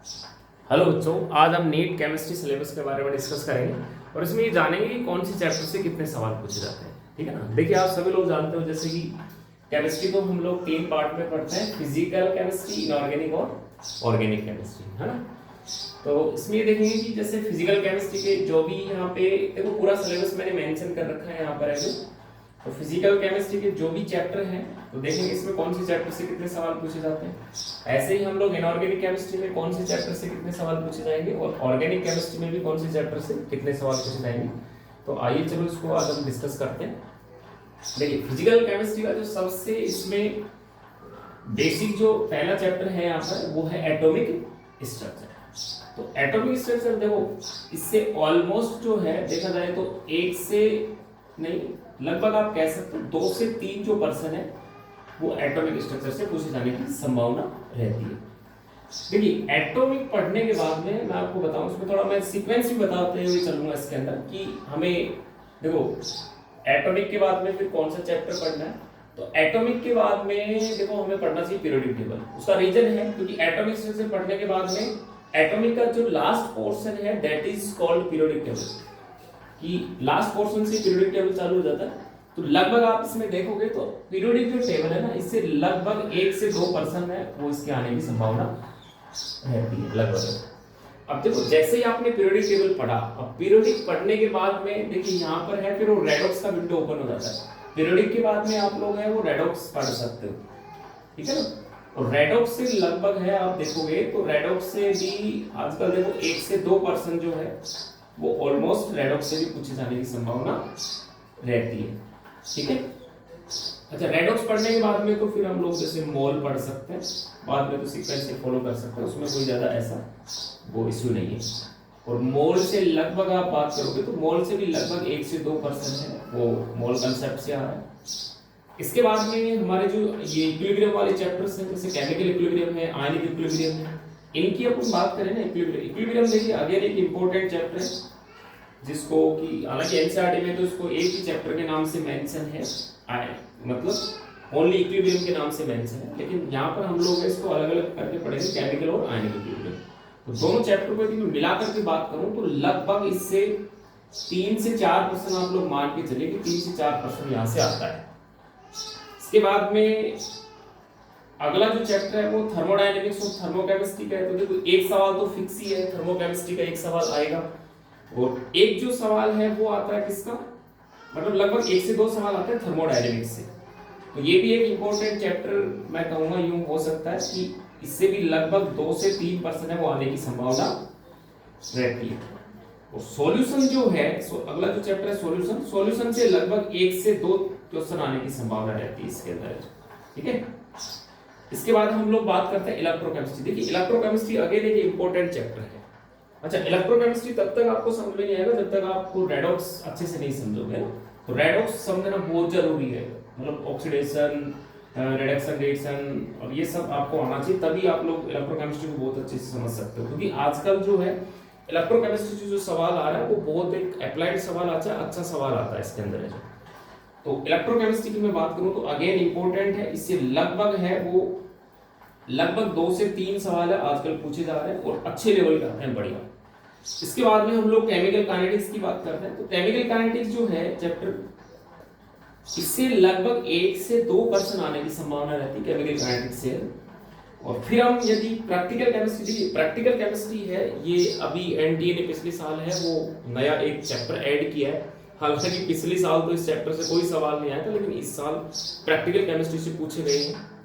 Hello बच्चों, आज हम नीट केमिस्ट्री सिलेबस के बारे में डिस्कस करेंगे और इसमें ये जानेंगे कि कौन सी चैप्टर से कितने सवाल पूछे जाते हैं। ठीक है ना। देखिए, आप सभी लोग जानते हो जैसे कि केमिस्ट्री को हम लोग 3 पार्ट में पढ़ते हैं, फिजिकल केमिस्ट्री, इनऑर्गेनिक और ऑर्गेनिक केमिस्ट्री, है ना। तो इसमें ये देखेंगे कि जैसे फिजिकल केमिस्ट्री के जो भी यहाँ पे देखो पूरा सिलेबस मैंने मेंशन कर रखा है यहाँ पर है जो, तो फिजिकल केमिस्ट्री के जो भी चैप्टर हैं तो देखेंगे इसमें कौन सी चैप्टर से कितने सवाल पूछे जाते हैं। ऐसे ही हम लोग इनऑर्गेनिक केमिस्ट्री में कौन से चैप्टर से कितने सवाल पूछे जाएंगे और ऑर्गेनिक केमिस्ट्री में भी कौन से चैप्टर से कितने सवाल पूछे जाएंगे। तो आइए चलो इसको आज हम डिस्कस करते हैं। देखिए, फिजिकल केमिस्ट्री का जो सबसे इसमें बेसिक जो पहला चैप्टर है यहाँ पर वो है एटॉमिक स्ट्रक्चर। तो एटॉमिक स्ट्रक्चर देखो, इससे ऑलमोस्ट जो है देखा जाए तो एक से नहीं, लगभग आप कह सकते हो 2 से 3 जो पर्सन है वो एटॉमिक स्ट्रक्चर से पूछे जाने की संभावना रहती है। देखिए, एटॉमिक पढ़ने के बाद में मैं आपको बताऊं, उसमें थोड़ा मैं सीक्वेंस भी बताते हुए चलूंगा इसके अंदर कि हमें देखो एटॉमिक के बाद में फिर कौन सा चैप्टर पढ़ना है। तो एटॉमिक के बाद में देखो हमें पढ़ना चाहिए पीरियोडिक टेबल। उसका रीजन है क्योंकि एटॉमिक स्ट्रक्चर पढ़ने के बाद में एटॉमिक का जो लास्ट पोर्शन है that is called periodic table, कि लास्ट पोर्शन से पीरियोडिक टेबल चालू हो जाता है। तो लगभग आप इसमें देखोगे तो पीरियोडिक जो टेबल है ना, इससे लगभग 1 से 2 पर्सन है वो इसके आने की संभावना रहती है लगभग। अब देखो, जैसे ही आपने पीरियोडिक टेबल पढ़ा, अब पीरियोडिक पढ़ने के बाद में देखिए यहाँ पर है फिर वो रेडॉक्स का विंडो ओपन हो जाता है। पीरियोडिक के बाद में आप लोग है वो रेडॉक्स पढ़ सकते हो, ठीक है ना। और रेडॉक्स से लगभग है आप देखोगे तो रेडॉक्स से भी आजकल देखो 1 से 2 पर्सन जो है वो ऑलमोस्ट रेडॉक्स से भी पूछे जाने की संभावना रहती है, ठीक है। अच्छा, रेडॉक्स पढ़ने के बाद में तो फिर हम लोग जैसे मोल पढ़ सकते हैं, बाद में तो सीक्वेंस से फॉलो कर सकते हैं, उसमें कोई ज्यादा ऐसा वो इश्यू नहीं है। और मोल से लगभग आप बात करोगे तो मोल से भी लगभग 1 से 2 पर्सन है वो मोल कंसेप्ट से आ रहा है। इसके बाद में हमारे जो ये इक्विलिब्रियम वाले चैप्टर्स हैं, जैसे केमिकल इक्विलिब्रियम है, आयनिक इक्विलिब्रियम है, इनकी अपन बात करें ना इक्विलिब्रियम देखिए अगेन एक इंपॉर्टेंट चैप्टर है जिसको कि हालांकि एनसीईआरटी में तो इसको एक ही चैप्टर के नाम से मेंशन है, मतलब ओनली इक्विलिब्रियम के नाम से मेंशन है, लेकिन यहाँ पर हम लोग इसको अलग अलग करके पढ़ेंगे, केमिकल और आयनिक इक्विलिब्रियम। तो दोनों चैप्टर को यदि मैं मिलाकर के बात करूं तो लगभग इससे 3 से 4% आप लोग मान के चलिए कि 3 से 4% यहाँ से आता है। इसके बाद में अगला जो चैप्टर है वो थर्मोडायनेमिक्स और थर्मोकेमिस्ट्री का है। तो देखो एक सवाल तो फिक्स ही है, थर्मोकेमिस्ट्री का एक सवाल आएगा और एक जो सवाल है वो आता है किसका, मतलब लगभग 1 से 2 सवाल आते हैं थर्मोडायनेमिक्स से। तो ये भी एक इंपॉर्टेंट चैप्टर मैं कहूंगा यूं हो सकता है कि इससे भी लगभग 2 से 3% है वो आने की संभावना रहती है। और सॉल्यूशन जो है अगला जो चैप्टर है सॉल्यूशन से लगभग 1 से 2 क्वेश्चन आने की संभावना रहती है इसके अंदर, ठीक है। इसके बाद हम लोग बात करते हैं इलेक्ट्रोकेमिस्ट्री। देखिए, इलेक्ट्रोकेमिस्ट्री अगेन एक इंपॉर्टेंट चैप्टर है। अच्छा, इलेक्ट्रोकेमिस्ट्री तब तक आपको समझ में नहीं आएगा जब तक आपको रेडॉक्स अच्छे से नहीं समझोगे ना। तो रेडॉक्स समझना बहुत जरूरी है, मतलब ऑक्सीडेशन, रिडक्शन, रिएक्शन और ये सब आपको आना चाहिए, तभी आप लोग इलेक्ट्रोकेमिस्ट्री को बहुत अच्छे से समझ सकते हो। क्योंकि आजकल जो है इलेक्ट्रोकेमिस्ट्री से जो सवाल आ रहा है वो बहुत एक अप्लाइड सवाल आता है, अच्छा सवाल आता है इसके अंदर है। तो इलेक्ट्रोकेमिस्ट्री की मैं बात करूं तो अगेन इंपॉर्टेंट है, इससे लगभग है वो लगभग 2 से 3 सवाल है आजकल पूछे जा रहे हैं और अच्छे लेवल के आते हैं, बढ़िया। इसके बाद में हम लोग केमिकल काइनेटिक्स की बात करते हैं। तो केमिकल काइनेटिक्स जो है चैप्टर, इससे लगभग 1 से 2% आने की संभावना रहती है केमिकल काइनेटिक्स से। और फिर हम यदि प्रैक्टिकल केमिस्ट्री है, ये अभी एनटीए ने पिछले साल है वो नया एक चैप्टर ऐड किया है। हालांकि पिछले साल तो इस चैप्टर से कोई सवाल नहीं आया था, लेकिन इस साल प्रैक्टिकल केमिस्ट्री से पूछे गए हैं